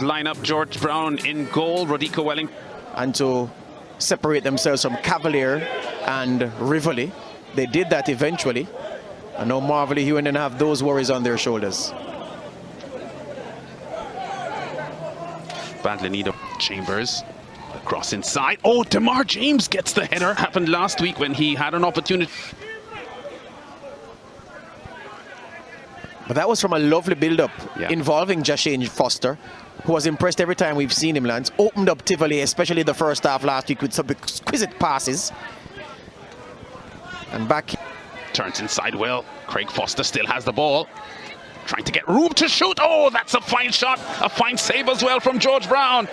Line up George Brown in goal, Rodico Wellington. And to separate themselves from Cavalier and Rivoli. They did that eventually. And now Marverley F.C and have those worries on their shoulders. Badly need of Chambers. Cross inside. Oh, DeMar James gets the header. Happened last week when he had an opportunity. But that was from a lovely build-up involving Jashane Foster, who was impressed every time we've seen him, Lance. Opened up Tivoli, especially the first half last week, with some exquisite passes. And back. Turns inside well. Craig Foster still has the ball. Trying to get room to shoot. Oh, that's a fine shot. A fine save as well from George Brown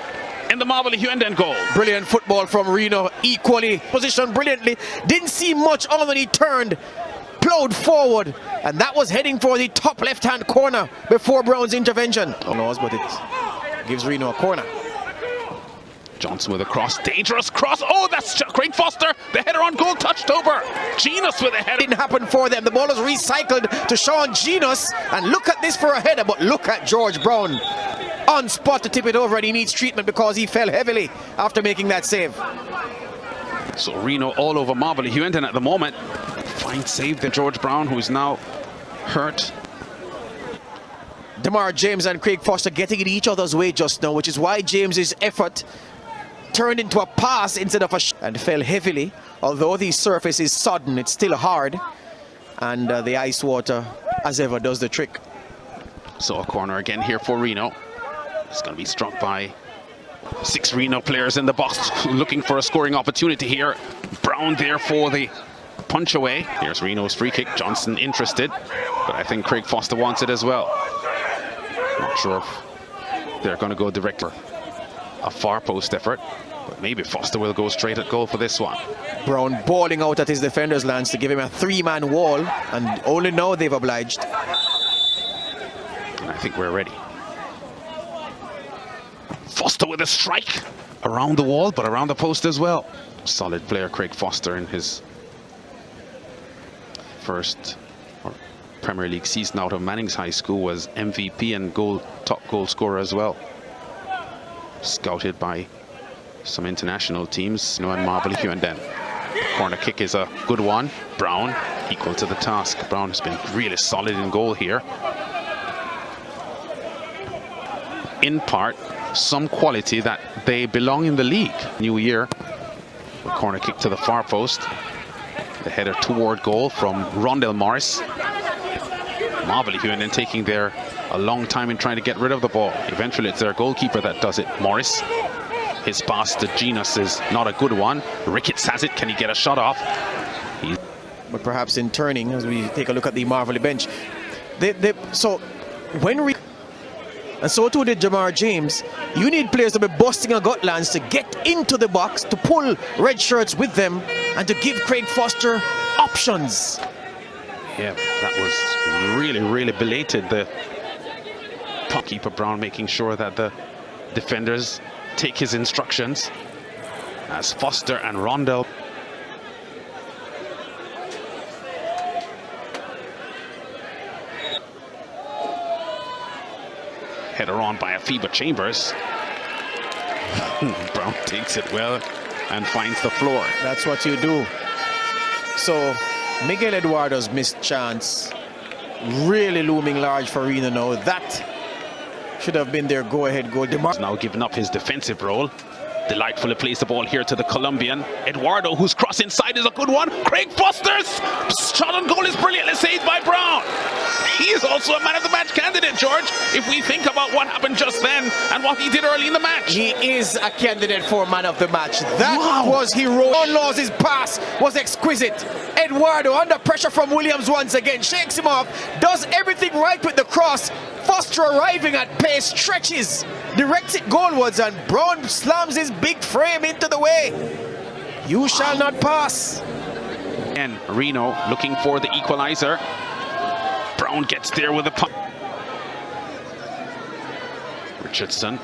in the Marverley F.C goal. Brilliant football from Reno. Equally positioned brilliantly. Didn't see much on when he turned. Plowed forward. And that was heading for the top left-hand corner before Brown's intervention. But it gives Reno a corner. Johnson with a cross, dangerous cross. Oh, that's Craig Foster. The header on goal touched over. Genus with a header. Didn't happen for them. The ball was recycled to Sean Genus. And look at this for a header, but look at George Brown. On spot to tip it over, and he needs treatment because he fell heavily after making that save. So Reno all over Marverley F.C at the moment. Fine save there, George Brown, who is now hurt. DeMar James and Craig Foster getting in each other's way just now, which is why James's effort turned into a pass instead of a and fell heavily. Although the surface is sodden, it's still hard, and the ice water, as ever, does the trick. So a corner again here for Reno. It's going to be struck by 6 Reno players in the box looking for a scoring opportunity here. Brown there for the punch away. Here's Reno's free kick. Johnson interested, but I think Craig Foster wants it as well. Not sure if they're going to go direct for a far post effort, but maybe Foster will go straight at goal for this one. Brown balling out at his defenders, Lance, to give him a 3-man wall, and only now they've obliged. And I think we're ready. Foster with a strike around the wall, but around the post as well. Solid player Craig Foster in his first Premier League season out of Mannings High School, was MVP and top goal scorer as well. Scouted by some international teams, and Marverley F.C. Corner kick is a good one. Brown equal to the task. Brown has been really solid in goal here. In part, some quality that they belong in the league. New year, a corner kick to the far post. The header toward goal from Rondell Morris. Marverley F.C. taking a long time in trying to get rid of the ball. Eventually it's their goalkeeper that does it, Morris. His pass to Genus is not a good one. Ricketts has it. Can he get a shot off? But perhaps in turning, as we take a look at the Marverley bench, and so too did DeMar James. You need players to be busting a gut, Lance, to get into the box, to pull red shirts with them, and to give Craig Foster options. Yeah, that was really, really belated. The keeper Brown making sure that the defenders take his instructions, as Foster and Rondell. Header on by Afiba Chambers. Brown takes it well and finds the floor. That's what you do. So Miguel Eduardo's missed chance really looming large for Reno now. That should have been their go-ahead goal. He's now given up his defensive role. Delightfully plays the ball here to the Colombian. Eduardo, whose cross inside, is a good one. Craig Foster's shot on goal is brilliantly saved by Brown. He is also a man of the match candidate, George, if we think about what happened just then and what he did early in the match. He is a candidate for man of the match. That was heroic. Laws's pass was exquisite. Eduardo, under pressure from Williams once again, shakes him off, does everything right with the cross. Foster arriving at pace, stretches, directs it goalwards, and Brown slams his big frame into the way. You shall not pass. And Reno looking for the equalizer. Brown gets there with a puck. Richardson.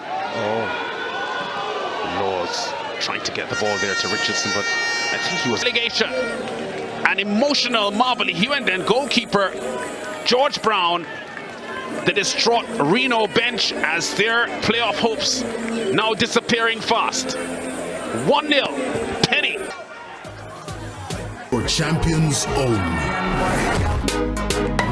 Laws trying to get the ball there to Richardson, but I think he was relegation. An emotional Marverley F.C. goalkeeper George Brown the distraught Reno bench as their playoff hopes now disappearing fast. 1-0, Penny. For champions only.